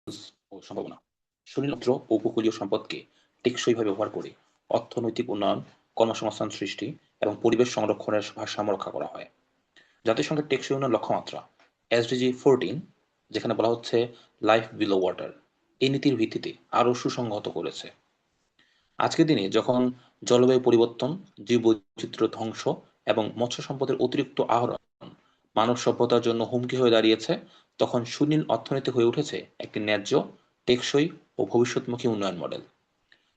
ও সম্ভাবনা। সমুদ্র ও উপকূলীয় সম্পদকে টেকসইভাবে ব্যবহার করে অর্থনৈতিক উন্নয়ন, কর্মসংস্থান সৃষ্টি এবং পরিবেশ সংরক্ষণের ভারসাম্য রক্ষা করা হয়। জাতিসংঘের টেকসই উন্নয়ন লক্ষ্যমাত্রা এসডিজি 14, যেখানে বলা হচ্ছে লাইফ বিলো ওয়াটার, এই নীতির ভিত্তিতে আরও সুসংহত করেছে। আজকের দিনে যখন জলবায়ু পরিবর্তন, জীববৈচিত্র্য ধ্বংস এবং মৎস্য সম্পদের অতিরিক্ত আহরণ মানব সভ্যতার জন্য হুমকি হয়ে দাঁড়িয়েছে, তখন সুনীল অর্থনীতি হয়ে উঠেছে একটি ন্যায্য, টেকসই ও ভবিষ্যৎমুখী উন্নয়ন মডেল।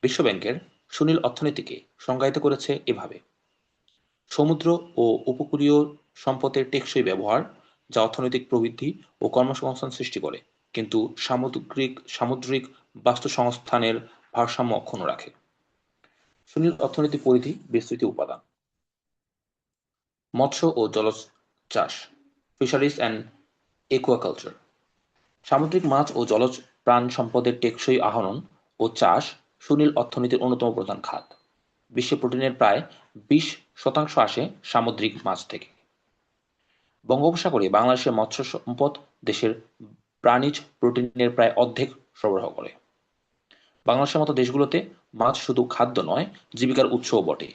বিশ্বব্যাংকের সুনীল অর্থনীতিকে সংজ্ঞায়িত করেছে এভাবে: সমুদ্র ও উপকূলীয় সম্পদের টেকসই ব্যবহার, যা অর্থনৈতিক প্রবৃদ্ধি ও কর্মসংস্থান সৃষ্টি করে, কিন্তু সামুদ্রিক বাস্তুসংস্থানের ভারসাম্য অক্ষুণ্ণ রাখে। সুনীল অর্থনীতির পরিধি, বিস্তৃতি, উপাদান: মৎস্য ও জলজ চাষ, ফিশারিজ অ্যান্ড একুয়াকালচার, সামুদ্রিক মাছ ও জলজ প্রাণ সম্পদের টেকসই আহরণ ও চাষ সুনীল অর্থনীতির অন্যতম প্রধান খাত। বিশ্বে প্রোটিনের প্রায় 20% আসে সামুদ্রিক মাছ থেকে। বঙ্গোপসাগরে বাংলাদেশের মৎস্য সম্পদ দেশের প্রাণীজ প্রোটিনের প্রায় অর্ধেক সরবরাহ করে। বাংলাদেশের মতো দেশগুলোতে মাছ শুধু খাদ্য নয়, জীবিকার উৎসও বটে।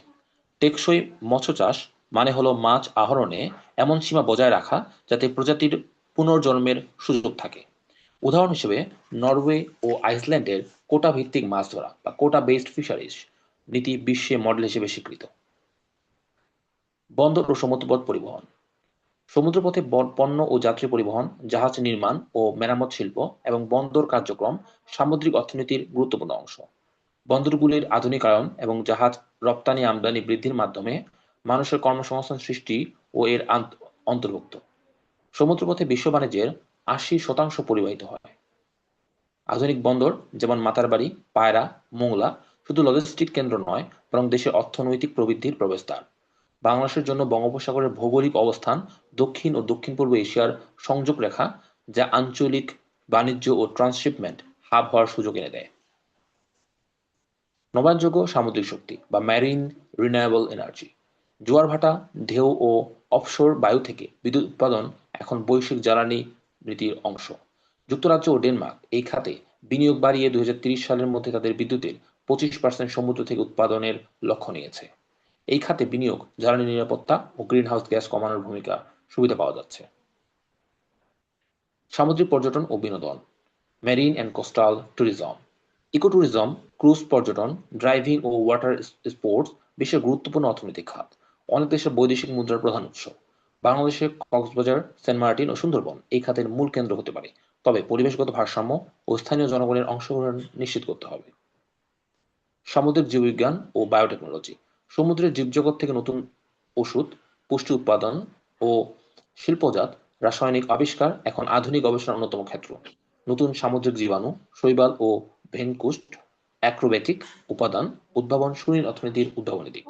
টেকসই মৎস্য চাষ মানে হলো মাছ আহরণে এমন সীমা বজায় রাখা যাতে প্রজাতির পুনর্জন্মের সুযোগ থাকে। উদাহরণ হিসেবে নরওয়ে ও আইসল্যান্ডের কোটা ভিত্তিক মাছ ধরা বা কোটা বেসড ফিশারিজ নীতি বিশ্বে মডেল হিসেবে স্বীকৃত। বন্দর ও সমুদ্রপথ পরিবহন: সমুদ্রপথে পণ্য ও যাত্রী পরিবহন, জাহাজ নির্মাণ ও মেরামত শিল্প এবং বন্দর কার্যক্রম সামুদ্রিক অর্থনীতির গুরুত্বপূর্ণ অংশ। বন্দরগুলির আধুনিকায়ন এবং জাহাজ রপ্তানি আমদানি বৃদ্ধির মাধ্যমে মানুষের কর্মসংস্থান সৃষ্টি ও এর অন্তর্ভুক্ত। সমুদ্রপথে বিশ্ব বাণিজ্যের 80% পরিবাহিত হয়। আধুনিক বন্দর যেমন মাতারবাড়ি, পায়রা, মোংলা শুধু লজিস্টিক কেন্দ্র নয়, বরং দেশের অর্থনৈতিক প্রবৃদ্ধির প্রবেশদ্বার। বাংলাদেশের জন্য বঙ্গোপসাগরের ভৌগোলিক অবস্থান দক্ষিণ ও দক্ষিণ-পূর্ব এশিয়ার সংযোগ রেখা, যা আঞ্চলিক বাণিজ্য ও ট্রান্সশিপমেন্ট হাব হওয়ার সুযোগ এনে দেয়। নবায়নযোগ্য সামুদ্রিক শক্তি বা ম্যারিন রিনিউয়েবল এনার্জি: জোয়ার ভাটা, ঢেউ ও অফশোর বায়ু থেকে বিদ্যুৎ উৎপাদন এখন বৈশ্বিক জ্বালানি নীতির অংশ। যুক্তরাজ্য ও ডেনমার্ক এই খাতে বিনিয়োগ বাড়িয়ে 2030 সালের মধ্যে তাদের বিদ্যুতের 25% সমুদ্র থেকে উৎপাদনের লক্ষ্য নিয়েছে। এই খাতে বিনিয়োগ জ্বালানি নিরাপত্তা ও গ্রিনহাউস গ্যাস কমানোর ভূমিকা সুবিধা পাওয়া যাচ্ছে। সামুদ্রিক পর্যটন ও বিনোদন, marine and coastal tourism, ecotourism, cruise পর্যটন, ড্রাইভিং ও ওয়াটার স্পোর্টস বিশ্বের গুরুত্বপূর্ণ অর্থনৈতিক খাত। অনেক দেশের বৈদেশিক মুদ্রার প্রধান উৎস। বাংলাদেশে কক্সবাজার, সেন্ট মার্টিন ও সুন্দরবন এই খাতের মূল কেন্দ্র হতে পারে, তবে পরিবেশগত ভারসাম্য ও স্থানীয় জনগণের অংশগ্রহণ নিশ্চিত করতে হবে। সামুদ্রিক জীববিজ্ঞান ও বায়োটেকনোলজি: সমুদ্রের জীবজগৎ থেকে নতুন ওষুধ, পুষ্টি উৎপাদন ও শিল্পজাত রাসায়নিক আবিষ্কার এখন আধুনিক গবেষণার অন্যতম ক্ষেত্র। নতুন সামুদ্রিক জীবাণু, শৈবাল ও ভেনকুস্ট অ্যাক্রোব্যাটিক উপাদান উদ্ভাবন সুনীল অর্থনীতির উদ্ভাবনী দিক।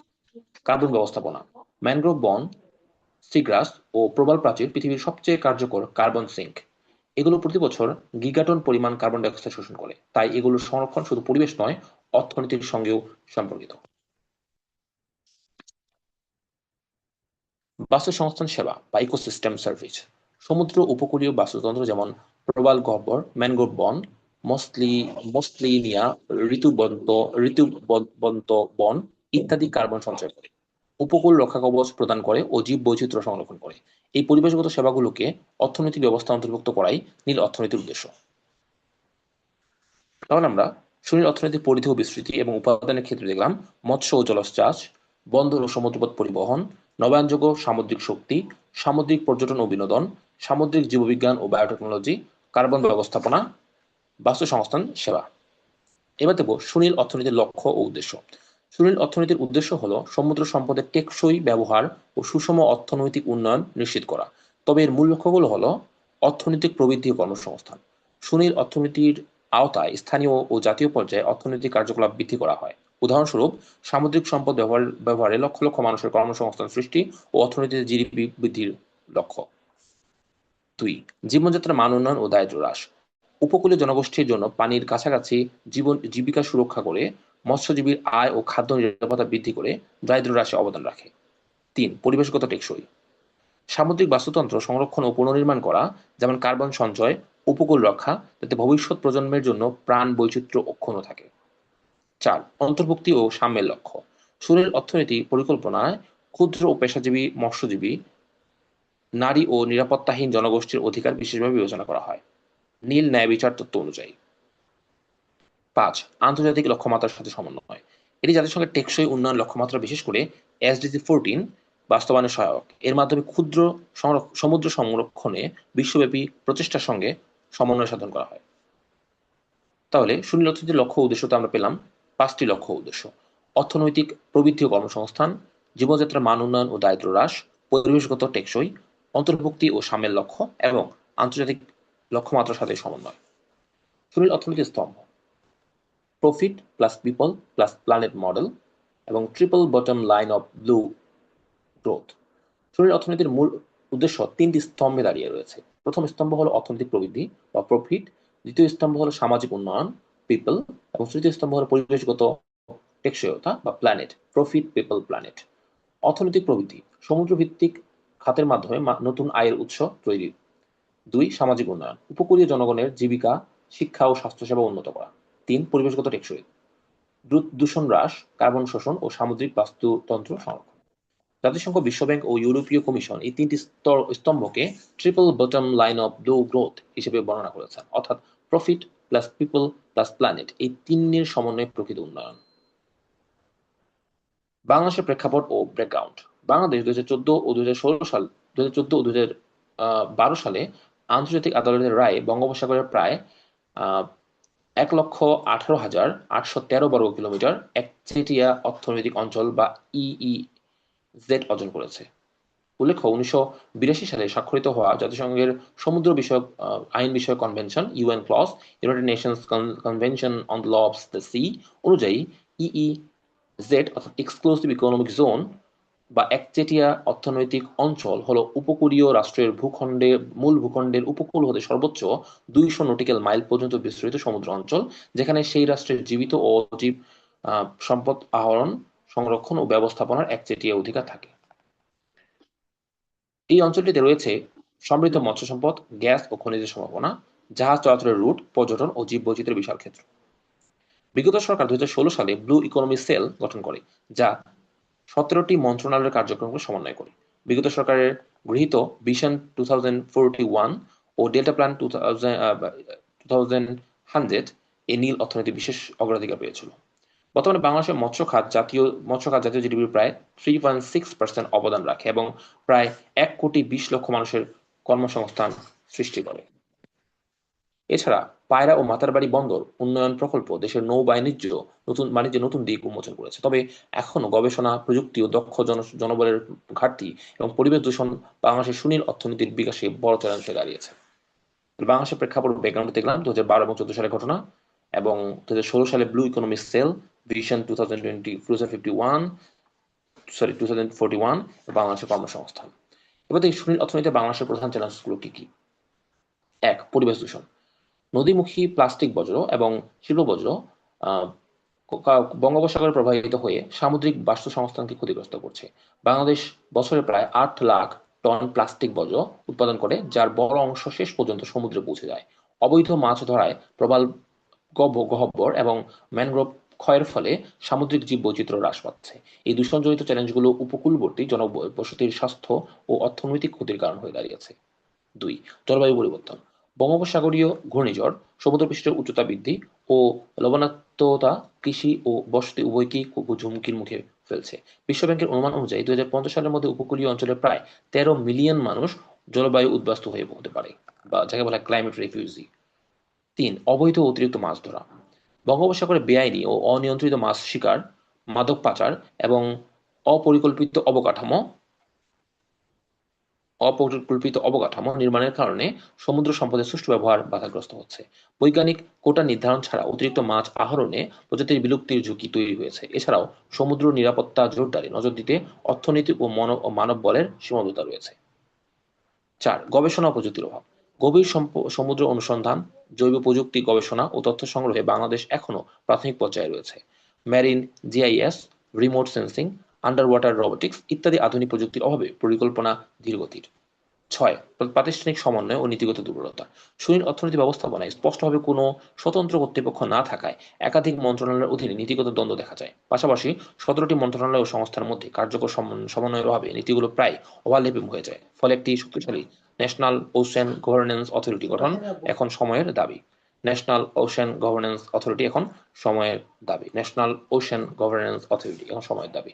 কার্বন ব্যবস্থাপনা: ম্যানগ্রোভ বন, সিগ্রাস ও প্রবাল প্রাচীর পৃথিবীর সবচেয়ে কার্যকর কার্বন সিঙ্ক। এগুলো প্রতি বছর গিগাটন পরিমাণ কার্বন ডাই অক্সাইড শোষণ করে, তাই এগুলোর সংরক্ষণ শুধু পরিবেশ নয়, অর্থনীতির সঙ্গেও সম্পর্কিত। বাস্তুসংস্থান সেবা বা ইকোসিস্টেম সার্ভিস: সমুদ্র উপকূলীয় বাস্তুতন্ত্র যেমন প্রবাল গহ্বর, ম্যানগ্রোভ বন, মসলিনিয়া ঋতুবন্ত বন ইত্যাদি কার্বন সঞ্চয় করে, উপকূল রক্ষা কবচ প্রদান করে ও জীব বৈচিত্র্য সংরক্ষণ করে। এই পরিবেশগত সেবাগুলোকে অর্থনৈতিক ব্যবস্থা অন্তর্ভুক্ত করাই নীল অর্থনীতির উদ্দেশ্য। তাহলে আমরা সুনীল অর্থনীতির পরিধি ও বিস্তৃতি এবং উপাদানের ক্ষেত্রে দেখলাম মৎস্য ও জলজ চাষ, বন্দর ও সমুদ্রপথ পরিবহন, নবায়নযোগ্য সামুদ্রিক শক্তি, সামুদ্রিক পর্যটন ও বিনোদন, সামুদ্রিক জীববিজ্ঞান ও বায়োটেকনোলজি, কার্বন ব্যবস্থাপনা, বাস্তুসংস্থান সেবা। এবার দেখব সুনীল অর্থনীতির লক্ষ্য ও উদ্দেশ্য। সুনীল অর্থনীতির উদ্দেশ্য হলো সমুদ্র সম্পদের টেকসই ব্যবহার ও সুষম অর্থনৈতিক উন্নয়ন নিশ্চিত করা। তবে এর মূল লক্ষ্যগুলো হলো অর্থনৈতিক প্রবৃদ্ধি ও কর্মসংস্থান। সুনীল অর্থনীতির আওতায় স্থানীয় ও জাতীয় পর্যায়ে অর্থনৈতিক কার্যকলাপ বৃদ্ধি করা হয়। উদাহরণস্বরূপ, সামুদ্রিক সম্পদ ব্যবহারে লক্ষ লক্ষ মানুষের কর্মসংস্থান সৃষ্টি ও অর্থনীতিতে জিডিপি বৃদ্ধির লক্ষ্য। 2. জীবনযাত্রার মান উন্নয়ন ও দারিদ্র্য হ্রাস: উপকূলীয় জনগোষ্ঠীর জন্য পানির কাছাকাছি জীবিকা সুরক্ষা করে, মৎস্যজীবীর আয় ও খাদ্য নিরাপত্তা বৃদ্ধি করে দারিদ্র্য হ্রাসে অবদান রাখে। 3. পরিবেশগত টেকসই: সামুদ্রিক বাস্তুতন্ত্র সংরক্ষণ ও পুনর্নির্মাণ করা, যেমন কার্বন সঞ্চয়, উপকূল রক্ষা, যাতে ভবিষ্যৎ প্রজন্মের জন্য প্রাণ বৈচিত্র্য অক্ষুণ্ণ থাকে। 4. অন্তর্ভুক্তি ও সাম্যের লক্ষ্য। সুনীল অর্থনীতি পরিকল্পনায় ক্ষুদ্র ও পেশাজীবী মৎস্যজীবী, নারী ও নিরাপত্তাহীন জনগোষ্ঠীর অধিকার বিশেষভাবে বিবেচনা করা হয় নীল ন্যায় বিচার তত্ত্ব অনুযায়ী। 5. আন্তর্জাতিক লক্ষ্যমাত্রার সাথে সমন্বয়। এটি জাতিসংঘের টেকসই উন্নয়ন লক্ষ্যমাত্রা, বিশেষ করে SDG 14 বাস্তবায়নে সহায়ক। এর মাধ্যমে ক্ষুদ্র সমুদ্র সংরক্ষণে বিশ্বব্যাপী প্রচেষ্টার সঙ্গে সমন্বয় সাধন করা হয়। তাহলে সুনীল অর্থনীতির লক্ষ্য উদ্দেশ্য তো আমরা পেলাম 5টি লক্ষ্য উদ্দেশ্য: অর্থনৈতিক প্রবৃদ্ধি ও কর্মসংস্থান, জীবনযাত্রার মান উন্নয়ন ও দারিদ্র্য হ্রাস, পরিবেশগত টেকসই, অন্তর্ভুক্তি ও সাম্যের লক্ষ্য এবং আন্তর্জাতিক লক্ষ্যমাত্রার সাথে সমন্বয়। সুনীল অর্থনীতির স্তম্ভ: profit plus people plus planet model এবং triple bottom line of blue growth. সুনীল অর্থনীতির মূল উদ্দেশ্য 3টি স্তম্ভে দাঁড়িয়ে রয়েছে। প্রথম স্তম্ভ হলো অর্থনৈতিক প্রবৃদ্ধি বা প্রফিট, দ্বিতীয় স্তম্ভ হলো সামাজিক উন্নয়ন পিপল, এবং তৃতীয় স্তম্ভ হলো পরিবেশগত টেকসইতা বা প্ল্যানেট প্রফিট পিপল প্ল্যানেট। অর্থনৈতিক প্রবৃদ্ধি: সমুদ্র ভিত্তিক খাতের মাধ্যমে নতুন আয়ের উৎস তৈরি। 2. সামাজিক উন্নয়ন: উপকূলীয় জনগণের জীবিকা, শিক্ষা ও স্বাস্থ্যসেবা উন্নত করা। 3. পরিবেশগত টেকসই: দূষণ হ্রাস, কার্বন শোষণ ও সামুদ্রিক বাস্তুতন্ত্র সংরক্ষণ। জাতিসংঘ, বিশ্বব্যাংক ও ইউরোপীয় কমিশন এই 3টি স্তম্ভকে triple bottom line of blue growth হিসেবে বর্ণনা করেছেন, অর্থাৎ profit plus people plus planet এই 3 সমন্বয়ে প্রকৃত উন্নয়ন। বাংলাদেশের প্রেক্ষাপট ও ব্যাকগ্রাউন্ড। বাংলাদেশ 2014 ও 2012 সালে আন্তর্জাতিক আদালতের রায়ে বঙ্গোপসাগরের প্রায় 1,18,813 বর্গ কিলোমিটার একচেটিয়া অর্থনৈতিক অঞ্চল বা EEZ অর্জন করেছে। উল্লেখ্য, 1982 সালে স্বাক্ষরিত হওয়া জাতিসংঘের সমুদ্র বিষয়ক আইন বিষয়ক কনভেনশন UN ক্লজ, United Nations convention on the law of the sea অনুযায়ী EEZ অর্থাৎ এক্সক্লুসিভ ইকোনমিক জোন বা একচেটিয়া অর্থনৈতিক অঞ্চল হলো উপকূলীয় রাষ্ট্রের মূল ভূখণ্ডের উপকূল হতে সর্বোচ্চ 200 নটিক্যাল মাইল পর্যন্ত বিস্তৃত সমুদ্র অঞ্চল, যেখানে সেই রাষ্ট্রের জীবিত ও অজীব সম্পদ আহরণ, সংরক্ষণ ও ব্যবস্থাপনার একচেটিয়া অধিকার থাকে। এই অঞ্চলটিতে রয়েছে সমৃদ্ধ মৎস্য সম্পদ, গ্যাস ও খনিজের সম্ভাবনা, জাহাজ চলাচলের রুট, পর্যটন ও জীববৈচিত্র্যের বিশাল ক্ষেত্র। বিগত সরকার 2016 সালে ব্লু ইকোনমি সেল গঠন করে, যা 17টি মন্ত্রণালয়ের কার্যক্রমকে সমন্বয় করে। বিগত সরকারের গৃহীত ভিশন 2041 ও ডেল্টা প্ল্যান 2100 এ নীল অর্থনীতি বিশেষ অগ্রাধিকার পেয়েছিল। বর্তমানে বাংলাদেশের মৎস্য খাত জাতীয় জিডিপির প্রায় 3.6% অবদান রাখে এবং প্রায় 1,20,00,000 মানুষের কর্মসংস্থান সৃষ্টি করে। এছাড়া পায়রা ও মাতারবাড়ি বন্দর উন্নয়ন প্রকল্প দেশের বাণিজ্যে নতুন দিক উন্মোচন করেছে। তবে এখনো গবেষণা, প্রযুক্তি ও দক্ষ জনবলের ঘাটতি এবং পরিবেশ দূষণ বাংলাদেশের সুনীল অর্থনীতির বিকাশে বড় চ্যালেঞ্জ হয়ে দাঁড়িয়েছে। বাংলাদেশের প্রেক্ষাপট ব্যাকগ্রাউন্ড দেখলাম 2012 এবং 2014 সালের ঘটনা, এবং 2016 সালে ব্লু ইকোনমি সেল, ভিশন 2041 বাংলাদেশের কর্মসংস্থান। এবার দেখি সুনীল অর্থনীতিতে বাংলাদেশের প্রধান চ্যালেঞ্জগুলো কি কি। 1. পরিবেশ দূষণ: নদীমুখী প্লাস্টিক বর্জ্য এবং শিল্প বর্জ্য বঙ্গোপসাগরে প্রবাহিত হয়ে সামুদ্রিক বাস্তুসংস্থানকে ক্ষতিগ্রস্ত করছে। বাংলাদেশ বছরে প্রায় 8 লাখ টন প্লাস্টিক বর্জ্য উৎপাদন করে, যার বড় অংশ শেষ পর্যন্ত সমুদ্রে পৌঁছে যায়। অবৈধ মাছ ধরায় প্রবাল গহ্বর এবং ম্যানগ্রোভ ক্ষয়ের ফলে সামুদ্রিক জীববৈচিত্র্য হ্রাস পাচ্ছে। এই দূষণজনিত চ্যালেঞ্জগুলো উপকূলবর্তী জনবসতির স্বাস্থ্য ও অর্থনৈতিক ক্ষতির কারণ হয়ে দাঁড়িয়েছে। 2. জলবায়ু পরিবর্তন: বঙ্গোপসাগরীয় ঘূর্ণিঝড়, সমুদ্রপৃষ্ঠের উচ্চতা বৃদ্ধি ও লবণাক্ততা কৃষি ও বসতি উভয়কেই ঝুঁকির মুখে ফেলছে। বিশ্বব্যাংকের অনুমান অনুযায়ী 2050 সালের মধ্যে উপকূলীয় অঞ্চলের প্রায় 13 মিলিয়ন মানুষ জলবায়ু উদ্বাস্তু হয়ে হতে পারে, বা যাকে বলা হয় ক্লাইমেট রেফিউজি। 3. অবৈধ অতিরিক্ত মাছ ধরা: বঙ্গোপসাগরে বেআইনি ও অনিয়ন্ত্রিত মাছ শিকার, মাদক পাচার এবং অপরিকল্পিত অবকাঠামো নির্মাণের কারণে সমুদ্র সম্পদের সুষ্ঠু ব্যবহার বাধাগ্রস্ত হচ্ছে। বৈজ্ঞানিক কোটা নির্ধারণ ছাড়া অতিরিক্ত মাছ আহরণে প্রজাতির বিলুপ্তির ঝুঁকি তৈরি হয়েছে। এছাড়াও সমুদ্র নিরাপত্তা জোরদারে নজর দিতে অর্থনীতি ও মানব বলের সীমাবদ্ধতা রয়েছে। 4. গবেষণা ও প্রযুক্তির অভাব: গভীর সমুদ্র অনুসন্ধান, জৈব প্রযুক্তি গবেষণা ও তথ্য সংগ্রহে বাংলাদেশ এখনো প্রাথমিক পর্যায়ে রয়েছে। Marine GIS, remote sensing, under water robotics ইত্যাদি আধুনিক প্রযুক্তির অভাবে পরিকল্পনা ধীরগতির। 6 প্রাতিষ্ঠানিক সমন্বয় ও নীতিগত দুর্বলতা। সুনীল অর্থনীতি ব্যবস্থাপনায় স্পষ্টভাবে কোনো স্বতন্ত্র কর্তৃপক্ষ না থাকায় একাধিক মন্ত্রণালয়ের অধীনে নীতিগত দ্বন্দ্ব দেখা যায়। পাশাপাশি 17টি মন্ত্রণালয় ও সংস্থার মধ্যে কার্যকর সমন্বয়ের অভাবে নীতিগুলো প্রায় ওভারল্যাপিং হয়ে যায়। ফলে একটি শক্তিশালী ন্যাশনাল ওশেন গভর্নেন্স অথরিটি গঠন এখন সময়ের দাবি। ন্যাশনাল ওশেন গভর্নেন্স অথরিটি এখন সময়ের দাবি। ন্যাশনাল ওশেন গভর্নেন্স অথরিটি এখন সময়ের দাবি।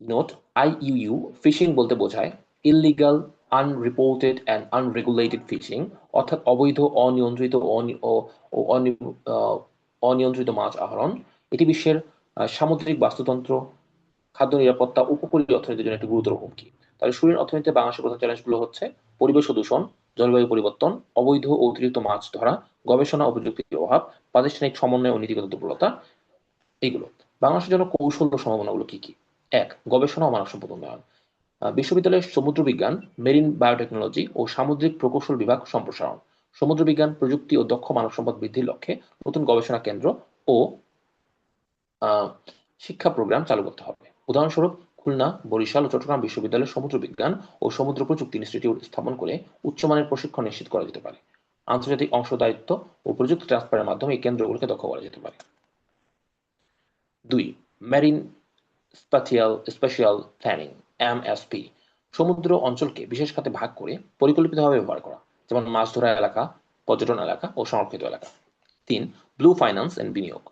নোট: আইইউইউ ফিশিং বলতে বোঝায় illegal, unreported and unregulated fishing, অর্থাৎ অবৈধ, অনিয়ন্ত্রিত ও অনিয়ন্ত্রিত মাছ আহরণ। এটি বিশ্বের সামুদ্রিক বাস্তুতন্ত্র, খাদ্য নিরাপত্তা, উপকূলীয় অর্থনীতির জন্য একটি গুরুতর হুমকি। তাহলে সুনীল অর্থনীতিতে বাংলাদেশের প্রধান চ্যালেঞ্জগুলো হচ্ছে পরিবেশ ও দূষণ, জলবায়ু পরিবর্তন, অবৈধ ও অতিরিক্ত মাছ ধরা, গবেষণা ও প্রযুক্তির অভাব, প্রাতিষ্ঠানিক সমন্বয় ও নীতিগত দুর্বলতা। এইগুলো বাংলাদেশের জন্য কৌশল ও সম্ভাবনাগুলো কি কি? 1. গবেষণা ও মানব সম্পদ উন্নয়ন। বিশ্ববিদ্যালয়ের সমুদ্র বিজ্ঞান, মেরিন বায়োটেকনোলজি ও সামুদ্রিক প্রকৌশল বিভাগ সম্প্রসারণ, সমুদ্র বিজ্ঞান, প্রযুক্তি ও দক্ষ মানব সম্পদ বৃদ্ধির লক্ষ্যে নতুন গবেষণা কেন্দ্র ও শিক্ষা প্রোগ্রাম চালু করতে হবে। উদাহরণস্বরূপ, খুলনা, বরিশাল ও চট্টগ্রাম বিশ্ববিদ্যালয়ে সমুদ্র বিজ্ঞান ও সমুদ্র প্রযুক্তি ইনস্টিটিউট স্থাপন করে উচ্চমানের প্রশিক্ষণ নিশ্চিত করা যেতে পারে। আন্তর্জাতিক অংশদায়িত্ব ও প্রযুক্তি ট্রান্সফারের মাধ্যমে এই কেন্দ্রগুলোকে দক্ষ করা যেতে পারে। 2. Marine spatial planning, MSP. সমুদ্র অঞ্চলকে বিশেষ খাতে ভাগ করে পরিকল্পিতভাবে ব্যবহার করা, যেমন মাছ ধরা এলাকা, পর্যটন এলাকা ও সংরক্ষিত এলাকা। 3. ব্লু ফাইন্যান্স এন্ড বিনিয়োগ।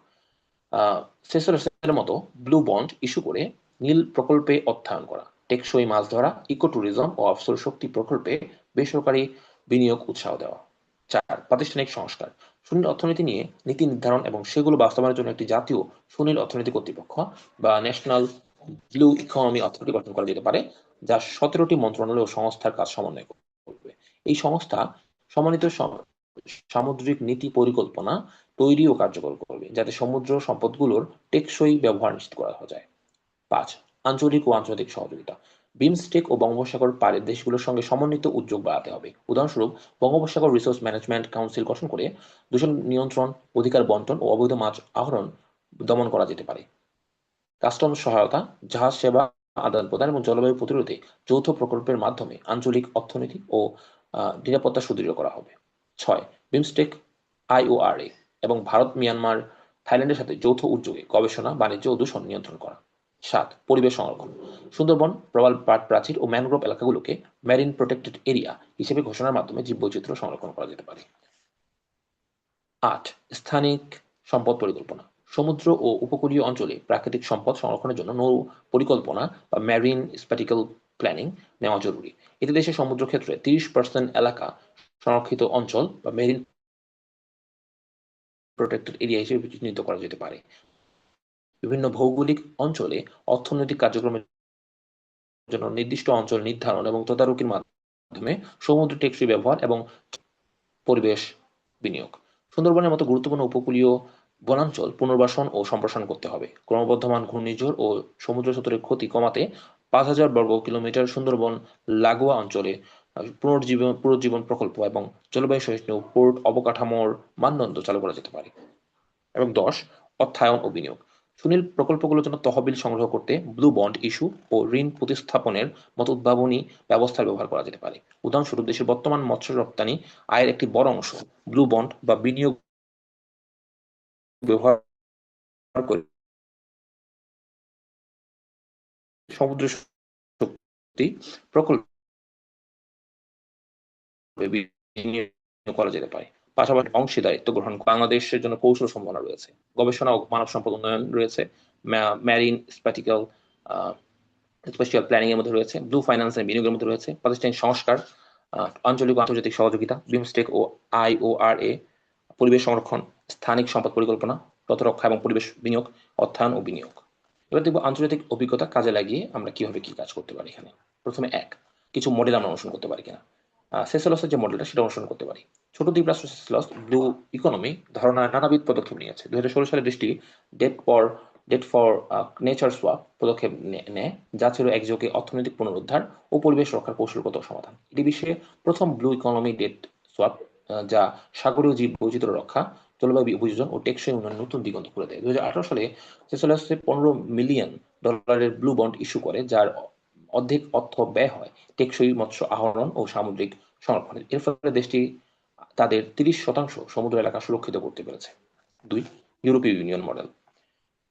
সেসরের মতো ব্লু বন্ড ইস্যু করে নীল প্রকল্পে অর্থায়ন করা, টেকসই মাছ ধরা, ইকো ট্যুরিজম ও অফশোর শক্তি প্রকল্পে বেসরকারি বিনিয়োগ উৎসাহ দেওয়া। 4. প্রাতিষ্ঠানিক সংস্কার। সুনীল অর্থনীতি নিয়ে নীতি নির্ধারণ এবং সেগুলো বাস্তবায়নের জন্য একটি জাতীয় সুনীল অর্থনীতি কর্তৃপক্ষ বা ন্যাশনাল ব্লু ইকোনমি অথরিটি গঠন করা যেতে পারে, যা 17টি মন্ত্রণালয় ও সংস্থার কাজ সমন্বয় করবে। এই সংস্থা সমন্বিত সামুদ্রিক নীতি পরিকল্পনা তৈরি ও কার্যকর করবে, যাতে সমুদ্র সম্পদগুলোর টেকসই ব্যবহার নিশ্চিত করা যায়। 5. আঞ্চলিক ও আন্তর্জাতিক সহযোগিতা। বিমস্টেক ও বঙ্গোপসাগর পাড়ের দেশগুলোর সঙ্গে সমন্বিত উদ্যোগ বাড়াতে হবে। উদাহরণস্বরূপ, বঙ্গোপসাগর রিসোর্স ম্যানেজমেন্ট কাউন্সিল গঠন করে দূষণ নিয়ন্ত্রণ, অধিকার বন্টন ও অবৈধ মাছ আহরণ দমন করা যেতে পারে। কাস্টমস সহায়তা, জাহাজ সেবা আদান-প্রদান এবং জলবায়ু প্রতিরোধে যৌথ প্রকল্পের মাধ্যমে আঞ্চলিক অর্থনীতি ও নিরাপত্তা সুদৃঢ় করা হবে। 6. বিমস্টেক, আইওআরএ এবং ভারত, মিয়ানমার, থাইল্যান্ডের সাথে যৌথ উদ্যোগে গবেষণা, বাণিজ্য ও দূষণ নিয়ন্ত্রণ করা। 7. পরিবেশ সংরক্ষণ। সুন্দরবন, প্রবাল প্রাচীর ও ম্যানগ্রোভ এলাকাগুলোকে মেরিন প্রোটেক্টেড এরিয়া হিসেবে ঘোষণার মাধ্যমে জীববৈচিত্র্য সংরক্ষণ করা যেতে পারে। 8. স্থানিক সম্পদ পরিকল্পনা। সমুদ্র ও উপকূলীয় অঞ্চলে প্রাকৃতিক সম্পদ সংরক্ষণের জন্য নৌ পরিকল্পনা বা মেরিন স্প্যাটিক্যাল প্ল্যানিং নেওয়া জরুরি। এতে দেশের সমুদ্র ক্ষেত্রে 30% এলাকা সংরক্ষিত অঞ্চল বা মেরিন প্রোটেক্টেড এরিয়া হিসেবে চিহ্নিত করা যেতে পারে। বিভিন্ন ভৌগোলিক অঞ্চলে অর্থনৈতিক কার্যক্রমের জন্য নির্দিষ্ট অঞ্চল নির্ধারণ এবং তদারকির মাধ্যমে সমুদ্র টেকসই ব্যবহার এবং পরিবেশ বিনিয়োগ। সুন্দরবনের মতো গুরুত্বপূর্ণ উপকূলীয় বনাঞ্চল পুনর্বাসন ও সম্প্রসারণ করতে হবে। ক্রমবর্ধমান ঘূর্ণিঝড় ও সমুদ্র স্রোতের ক্ষতি কমাতে 5,000 বর্গ কিলোমিটার সুন্দরবন লাগোয়া অঞ্চলে পুনরুজ্জীবন প্রকল্প এবং জলবায়ু সহিষ্ণু পোর্ট অবকাঠামোর মানদণ্ড চালু করা যেতে পারে। এবং 10. অর্থায়ন ও বিনিয়োগ। সুনীল প্রকল্পগুলোর জন্য তহবিল সংগ্রহ করতে ব্লু বন্ড ইস্যু ও ঋণ প্রতিস্থাপনের মতো উদ্ভাবনী ব্যবস্থার ব্যবহার করা যেতে পারে। উদাহরণস্বরূপ, দেশের বর্তমান মৎস্য রপ্তানি আয়ের একটি বড় অংশ ব্লু বন্ড বা বিনিয়োগ ব্যবহার করে সমুদ্র শক্তি প্রকল্পে বিনিয়োগ করা যেতে পারে। পাশাপাশি অংশীদারিত্ব গ্রহণ বাংলাদেশের জন্য কৌশল সম্ভাবনা রয়েছে। গবেষণা ও মানব সম্পদ উন্নয়ন রয়েছে, মেরিন স্পেশাল প্ল্যানিং এর মধ্যে রয়েছে, ব্লু ফাইন্যান্স এর বিনিয়োগের মধ্যে রয়েছে, প্রাতিষ্ঠানিক সংস্কার, আঞ্চলিক ও আন্তর্জাতিক সহযোগিতা, বিমস্টেক ও আইওআরএ, পরিবেশ সংরক্ষণ, স্থানিক সম্পদ পরিকল্পনা, প্রতিরক্ষা এবং পরিবেশ বিনিয়োগ, অর্থায়ন ও বিনিয়োগ। এবার দেখব আন্তর্জাতিক অভিজ্ঞতা কাজে লাগিয়ে আমরা কিভাবে কি কাজ করতে পারি এখানে। প্রথমে কিছু মডেল আমরা অনুসরণ করতে পারি কিনা। সেসেলসের যে মডেলটা সেটা অনুসরণ করতে পারি। ছোট দ্বীপ রাষ্ট্র সেসেলস ব্লু ইকোনমি ধারণায় নানাবিধ পদক্ষেপ নিয়েছে। 2016 সালে দেশটি ডেট ফর নেচার সোয়াপ পদক্ষেপ নেয়, যা ছিল একযোগে অর্থনৈতিক পুনরুদ্ধার ও পরিবেশ রক্ষার কৌশলগত সমাধান। এটি বিশ্বে প্রথম ব্লু ইকোনমি ডেট সোয়াপ, যা সাগরীয় জীব বৈচিত্র্য রক্ষা, জলবায়ু অভিযোজন ও টেকসই উন্নয়নের নতুন দিগন্ত খুলে দেয়। 2018 সালে Seychelles $15 million blue bond issue করে, যার অর্ধেক অর্থ ব্যয় হয় টেকসই মৎস্য আহরণ ও সামুদ্রিক সংরক্ষণে। এর ফলে দেশটি তাদের 30% সমুদ্র এলাকা সুরক্ষিত করতে পেরেছে। 2. ইউরোপীয় ইউনিয়ন মডেল।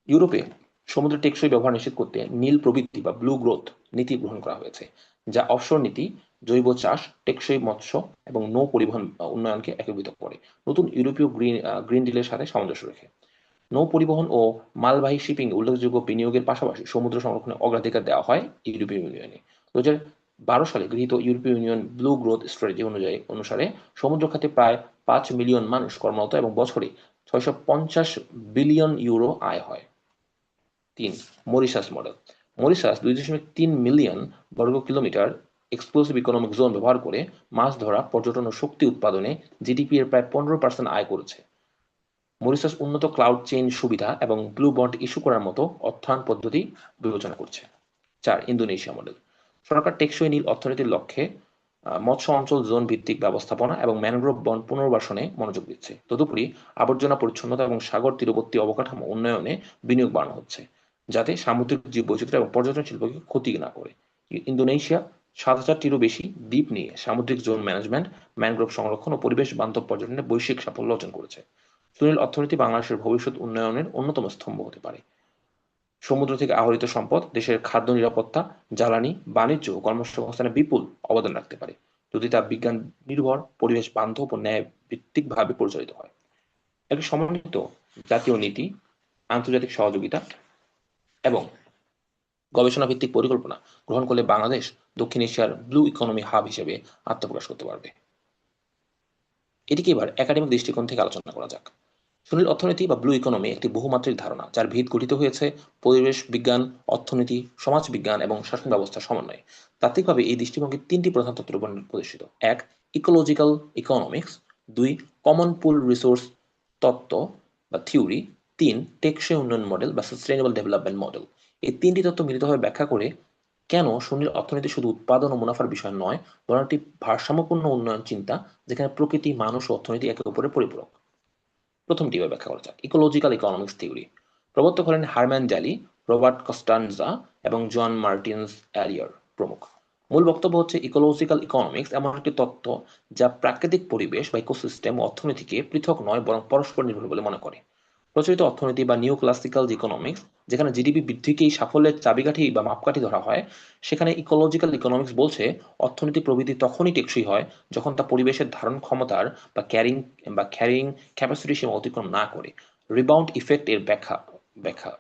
ইউরোপে সমুদ্রের টেকসই ব্যবহার নিশ্চিত করতে নীল প্রবৃদ্ধি বা ব্লু গ্রোথ নীতি গ্রহণ করা হয়েছে, যা অফশোর নীতি, জৈব চাষ, টেকসই মৎস্য এবং নৌ পরিবহন উন্নয়নকে একীভূত করে, নতুন ইউরোপীয় গ্রিন ডিলের সাথে সামঞ্জস্য রেখে। নৌ পরিবহন ও মালবাহী শিপিং উল্লেখযোগ্য বিনিয়োগের পাশাপাশি সমুদ্র সংরক্ষণে অগ্রাধিকার দেওয়া হয় ইউরোপীয় ইউনিয়নে। 2012 সালে গৃহীত ইউরোপীয় ইউনিয়ন ব্লু গ্রোথ স্ট্র্যাটেজি অনুসারে সমুদ্র খাতে প্রায় 5 মিলিয়ন মানুষ কর্মরত এবং বছরে 650 বিলিয়ন ইউরো আয় হয়। 3. Mauritius model. মরিশাস 2.3 মিলিয়ন বর্গ কিলোমিটার এক্সক্লুসিভ ইকোনমিক জোন ব্যবহার করে মাছ ধরা, পর্যটন ও শক্তি উৎপাদনে জিডিপি এর প্রায় 15% আয় করেছে। মরিশাস উন্নত ক্লাউড চেইন সুবিধা এবং ব্লু বন্ড ইস্যু করার মতো অর্থায়ন পদ্ধতি বিবেচনা করছে। 4. Indonesia model. সরকার টেকসই নীল অর্থনীতির লক্ষ্যে মৎস্য অঞ্চল জোন ভিত্তিক ব্যবস্থাপনা এবং ম্যানগ্রোভ বন পুনর্বাসনে মনোযোগ দিচ্ছে। তদুপরি আবর্জনা পরিচ্ছন্নতা এবং সাগর তীরবর্তী অবকাঠামো উন্নয়নে বিনিয়োগ বাড়ানো হচ্ছে, যাতে সামুদ্রিক জীববৈচিত্র্য এবং পর্যটন শিল্পকে ক্ষতি না করে। ইন্দোনেশিয়া 7,000-টিরও বেশি দ্বীপ নিয়ে সামুদ্রিক জোন ম্যানেজমেন্ট, ম্যানগ্রোভ সংরক্ষণ ও পরিবেশ বান্ধব পর্যটনে বৈশ্বিক সাফল্য অর্জন করেছে। সুনীল অর্থনীতি বাংলাদেশের ভবিষ্যৎ উন্নয়নের অন্যতম স্তম্ভ হতে পারে। সমুদ্র থেকে আহরিত সম্পদ দেশের খাদ্য নিরাপত্তা, জ্বালানি, বাণিজ্য ও কর্মসংস্থানে বিপুল অবদান রাখতে পারে, যদি তা বিজ্ঞান নির্ভর, পরিবেশ বান্ধব ও ন্যায় ভিত্তিকভাবে পরিচালিত হয়। একটি সমন্বিত জাতীয় নীতি, আন্তর্জাতিক সহযোগিতা এবং গবেষণা ভিত্তিক পরিকল্পনা গ্রহণ করলে বাংলাদেশ দক্ষিণ এশিয়ার ব্লু ইকোনমি হাব হিসেবে আত্মপ্রকাশ করতে পারবে। এটিকে এবার একাডেমিক দৃষ্টিকোণ থেকে আলোচনা করা যাক। সুনীল অর্থনীতি বা ব্লু ইকোনমি একটি বহুমাত্রিক ধারণা, যার ভিত গঠিত হয়েছে পরিবেশ বিজ্ঞান, অর্থনীতি, সমাজ বিজ্ঞান এবং শাসন ব্যবস্থার সমন্বয়ে। তাত্ত্বিকভাবে এই দৃষ্টিভঙ্গি 3টি প্রধান তত্ত্বের উপর প্রতিষ্ঠিত। 1. Ecological economics. 2. কমন পুল রিসোর্স তত্ত্ব বা থিওরি। 3. টেকসই উন্নয়ন মডেল বা সাস্টেইনেবল ডেভেলপমেন্ট মডেল। এই 3টি তত্ত্ব মিলিতভাবে ব্যাখ্যা করে কেন সুনীল অর্থনীতি শুধু উৎপাদন ও মুনাফার বিষয় নয়, বরং একটি ভারসাম্যপূর্ণ উন্নয়ন চিন্তা, যেখানে প্রকৃতি, মানুষ ও অর্থনীতি একে অপরের পরিপূরক। প্রথমটি ব্যাখ্যা করা যাক। Ecological economics theory. প্রবর্তক হলেন হারম্যান ড্যালি, রবার্ট কস্টানজা এবং জন মার্টিন্স অ্যালিয়ার প্রমুখ। মূল বক্তব্য হচ্ছে, ইকোলজিক্যাল ইকোনমিক্স এমন একটি তত্ত্ব যা প্রাকৃতিক পরিবেশ বা ইকোসিস্টেম ও অর্থনীতিকে পৃথক নয় বরং পরস্পর নির্ভর বলে মনে করে। প্রচলিত অর্থনীতি বা নিউ ক্লাসিক্যাল ইকোনমিক্স, যেখানে জিডিপি বৃদ্ধিকেই সাফল্যের চাবিকাঠি বা মাপকাঠি ধরা হয়, সেখানে ইকোলজিক্যাল ইকোনমিক্স বলছে অর্থনীতি প্রবৃদ্ধি তখনই টেকসই হয় যখন তা পরিবেশের ধারণ ক্ষমতার ক্যারিং ক্যাপাসিটি সীমা অতিক্রম না করে। রিবাউন্ড ইফেক্ট এর ব্যাখ্যা ব্যাখ্যা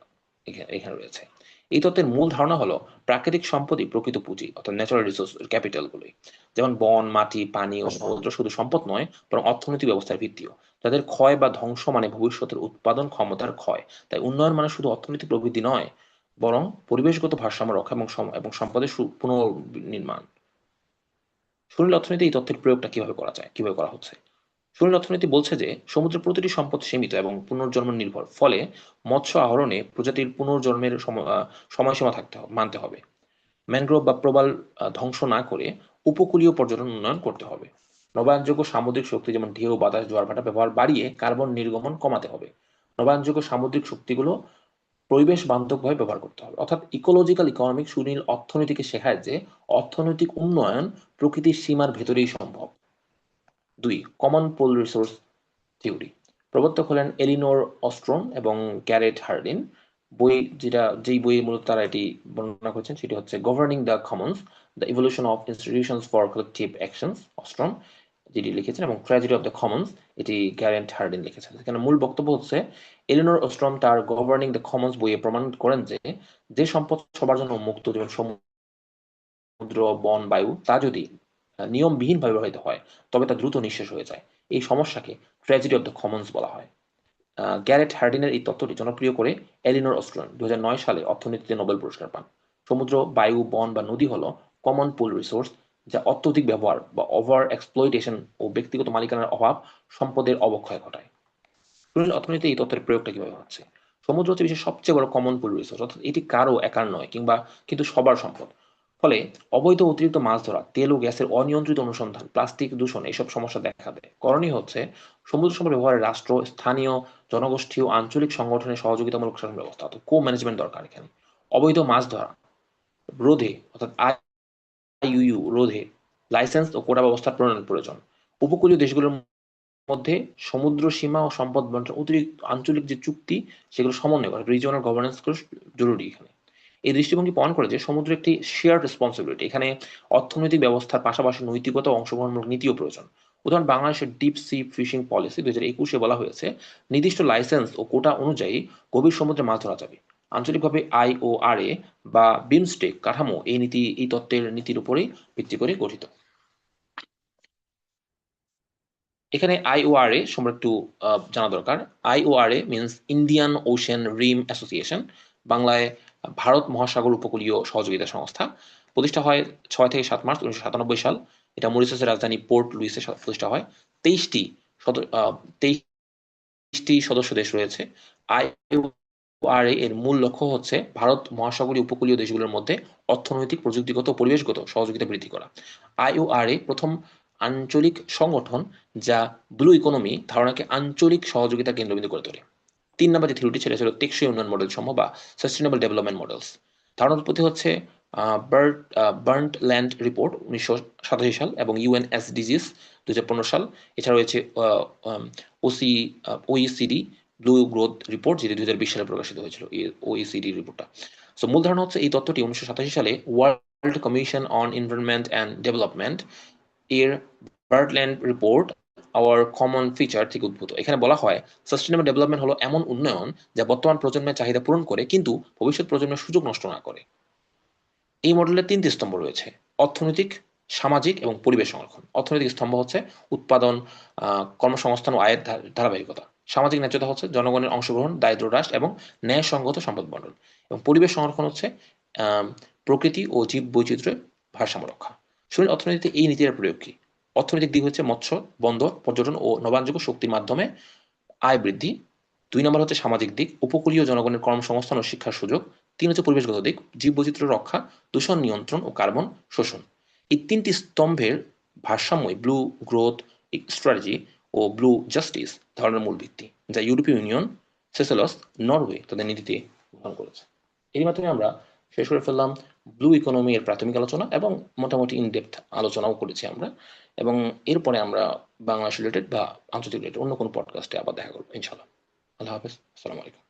এখানে রয়েছে। এই তত্ত্বের মূল ধারণা হলো প্রাকৃতিক সম্পদই প্রকৃত পুঁজি, অর্থাৎ ন্যাচারাল রিসোর্স ক্যাপিটাল গুলোই, যেমন বন, মাটি, পানি ও সমুদ্র শুধু সম্পদ নয় বরং অর্থনৈতিক ব্যবস্থার ভিত্তিও, যাদের ক্ষয় বা ধ্বংস মানে ভবিষ্যতের উৎপাদন ক্ষমতার ক্ষয়। তাই উন্নয়ন মানে শুধু অর্থনৈতিক প্রবৃদ্ধি নয়, বরং পরিবেশগত ভারসাম্য রক্ষা এবং সম্পদের পুনর্নির্মাণ। সুনীল অর্থনীতি এই তথ্যের প্রয়োগটা কিভাবে করা হচ্ছে? সুনীল অর্থনীতি বলছে যে সমুদ্রের প্রতিটি সম্পদ সীমিত এবং পুনর্জন্ম নির্ভর, ফলে মৎস্য আহরণে প্রজাতির পুনর্জন্মের সময়সীমা মানতে হবে। ম্যানগ্রোভ বা প্রবাল ধ্বংস না করে উপকূলীয় পর্যটন উন্নয়ন করতে হবে। নবায়নযোগ্য সামুদ্রিক শক্তি যেমন ঢেউ, বাতাস, জোয়ার ভাটা ব্যবহার বাড়িয়ে কার্বন নির্গমন কমাতে হবে। নবায়নযোগ্য সামুদ্রিক শক্তিগুলো পরিবেশ বান্ধবভাবে ব্যবহার করতে হবে। অর্থাৎ ইকোলজিক্যাল ইকোনমিক সুনীল অর্থনীতিকে শেখায় যে অর্থনৈতিক উন্নয়ন প্রকৃতির সীমার ভেতরেই সম্ভব। 2. কমন পুল রিসোর্স থিওরি। প্রবর্তক হলেন এলিনোর অস্ট্রোম এবং গ্যারেট হার্ডিন। যেই বইয়ে মূলত তারা এটি বর্ণনা করেছেন সেটি হচ্ছে governing the commons, the evolution of institutions for collective actions, Ostrom যেটি লিখেছেন, এবং ট্র্যাজেডি অফ দ্য কমন্স এটি গ্যারেন্ট হার্ডিন লিখেছেন। এখানে মূল বক্তব্য হচ্ছে, এলিনোর অস্ট্রম তার গভর্নিং দ্য কমন্স বইয়ে প্রমাণ করেন যে সম্পদ সবার জন্য মুক্ত, যেমন সমুদ্র, বন, বায়ু, তা যদি নিয়মবিহীনভাবে ব্যবহৃত হয় তবে তা দ্রুত নিঃশেষ হয়ে যায়। এই সমস্যাকে ট্র্যাজেডি অফ দ্য কমন্স বলা হয়। গ্যারেট হার্ডিনের এই তত্ত্বটি জনপ্রিয় করে এলিনোর অস্ট্রন 2009 সালে অর্থনীতিতে নোবেল পুরস্কার পান। সমুদ্র, বায়ু, বন বা নদী হলো কমন পুল রিসোর্স, যা অত্যধিক ব্যবহার বা ওভার এক্সপ্লয়টেশন ও ব্যক্তিগত মালিকানার অভাব সম্পদের অবক্ষয় ঘটায়। সুনীল অর্থনীতিতে এই তত্ত্বের প্রয়োগটা কিভাবে হচ্ছে? সমুদ্র হচ্ছে বিশ্বের সবচেয়ে বড় কমন পুল রিসোর্স, অর্থাৎ এটি কারো একার নয় কিন্তু সবার সম্পদ। ফলে অবৈধ অতিরিক্ত মাছ ধরা, তেল ও গ্যাসের অনিয়ন্ত্রিত অনুসন্ধান, প্লাস্টিক দূষণ এসব সমস্যা দেখা দেয়। করণীয় হচ্ছে সমুদ্র সম্পদ ব্যবহারে রাষ্ট্র, স্থানীয় জনগোষ্ঠী ও আঞ্চলিক সংগঠনের সহযোগিতামূলক শাসন ব্যবস্থা, অর্থাৎ কো ম্যানেজমেন্ট দরকার এখানে। অবৈধ মাছ ধরা রোধে অর্থাৎ আইইউ রোধে লাইসেন্স ও কোটা ব্যবস্থার প্রণয়ন প্রয়োজন। উপকূলীয় দেশগুলোর মধ্যে সমুদ্র সীমা ও সম্পদ বন্টন অতিরিক্ত আঞ্চলিক যে চুক্তি সেগুলো সমন্বয় করা, রিজিওনাল গভর্নেন্স গুলো জরুরি এখানে। এই দৃষ্টিভঙ্গি প্রমাণ করে যে সমুদ্র একটি শেয়ার্ড রেসপন্সিবিলিটি। এখানে অর্থনৈতিক ব্যবস্থার পাশাপাশি নৈতিকতা ও অংশগ্রহণমূলক নীতিও প্রয়োজন। উদাহরণ বাংলাদেশের ডিপ সি ফিশিং পলিসি 2021-এ বলা হয়েছে, নির্দিষ্ট লাইসেন্স ও কোটা অনুযায়ী গভীর সমুদ্রে মাছ ধরা যাবে। আঞ্চলিকভাবে আইওআরএ বা বিমস্টেক কাঠামো এই তত্ত্বের নীতির উপরেই ভিত্তি করে গঠিত। এখানে আইওআরএ সম্পর্কে একটু জানা দরকার। আইওআরএ মিনস ইন্ডিয়ান ওশেন রিম অ্যাসোসিয়েশন, বাংলায় ভারত মহাসাগর উপকূলীয় সহযোগিতা সংস্থা। প্রতিষ্ঠা হয় 6 থেকে 7 মার্চ 1997 সাল। এটা মরিশাসের রাজধানী পোর্ট লুইসে প্রতিষ্ঠা হয়। 23টি 23টি সদস্য দেশ রয়েছে। আইওআরএ এর মূল লক্ষ্য হচ্ছে ভারত মহাসাগরীয় উপকূলীয় দেশগুলোর মধ্যে অর্থনৈতিক, প্রযুক্তিগত ও পরিবেশগত সহযোগিতা বৃদ্ধি করা। আইওআরএ প্রথম আঞ্চলিক সংগঠন যা ব্লু ইকোনমি ধারণাকে আঞ্চলিক সহযোগিতা কেন্দ্রবিন্দু করে তোলে। 3 নম্বর যে থিওরিটি সেটা ছিল টেকসই উন্নয়ন মডেল সমূহ বা সাস্টেনেবল ডেভেলপমেন্ট মডেলস। ধারণার উৎপত্তি হচ্ছে বার্ন্ট ল্যান্ড রিপোর্ট 1987 সাল এবং ইউএনএসডিজিস 2015 সাল। এছাড়া রয়েছে ওইসিডি ব্লু গ্রোথ রিপোর্ট, যেটি 2020 সালে প্রকাশিত হয়েছিল, ওইসিডি রিপোর্টটা। সো মূল ধারণা হচ্ছে এই তত্ত্বটি 1987 সালে world commission on environment and development এর বার্টল্যান্ড রিপোর্ট আওয়ার কমন ফিচার থেকে উদ্ভূত। এখানে বলা হয় সাস্টেনেবল ডেভেলপমেন্ট হলো এমন উন্নয়ন যা বর্তমান প্রজন্মের চাহিদা পূরণ করে কিন্তু ভবিষ্যৎ প্রজন্মের সুযোগ নষ্ট না করে। এই মডেলের 3টি স্তম্ভ রয়েছে: অর্থনৈতিক, সামাজিক এবং পরিবেশ সংরক্ষণ। অর্থনৈতিক স্তম্ভ হচ্ছে উৎপাদন, কর্মসংস্থান ও আয়ের ধারাবাহিকতা। সামাজিক ন্যায্যতা হচ্ছে জনগণের অংশগ্রহণ, দারিদ্র হ্রাস এবং ন্যায়সঙ্গত সম্পদ বন্টন। এবং পরিবেশ সংরক্ষণ হচ্ছে প্রকৃতি ও জীব বৈচিত্র্যের ভারসাম্য রক্ষা। শুনুন অর্থনীতিতে এই নীতির প্রয়োগ কি। অর্থনৈতিক দিক হচ্ছে মৎস্য, বন্দর, পর্যটন ও নবায়নযোগ্য শক্তির মাধ্যমে আয় বৃদ্ধি। 2 নম্বর হচ্ছে সামাজিক দিক, উপকূলীয় জনগণের কর্মসংস্থান ও শিক্ষার সুযোগ। 3 হচ্ছে পরিবেশগত দিক, জীববৈচিত্র্য রক্ষা, দূষণ নিয়ন্ত্রণ ও কার্বন শোষণ। এই 3টি স্তম্ভের ভারসাম্যই ব্লু গ্রোথ স্ট্র্যাটেজি ও ব্লু জাস্টিস ধারণার মূল ভিত্তি, যা ইউরোপীয় ইউনিয়ন, সেসেলস, নরওয়ে তাদের নীতিতে গ্রহণ করেছে। এর মাধ্যমে আমরা শেষ করে ফেললাম ব্লু ইকোনমি এর প্রাথমিক আলোচনা এবং মোটামুটি ইনডেপথ আলোচনাও করেছি আমরা। এবং এরপরে আমরা বাংলাদেশ রিলেটেড বা আন্তর্জাতিক রিলেটেড অন্য কোনো পডকাস্টে আবার দেখা করবো ইনশাল্লাহ। আল্লাহ হাফেজ। আসসালামু আলাইকুম।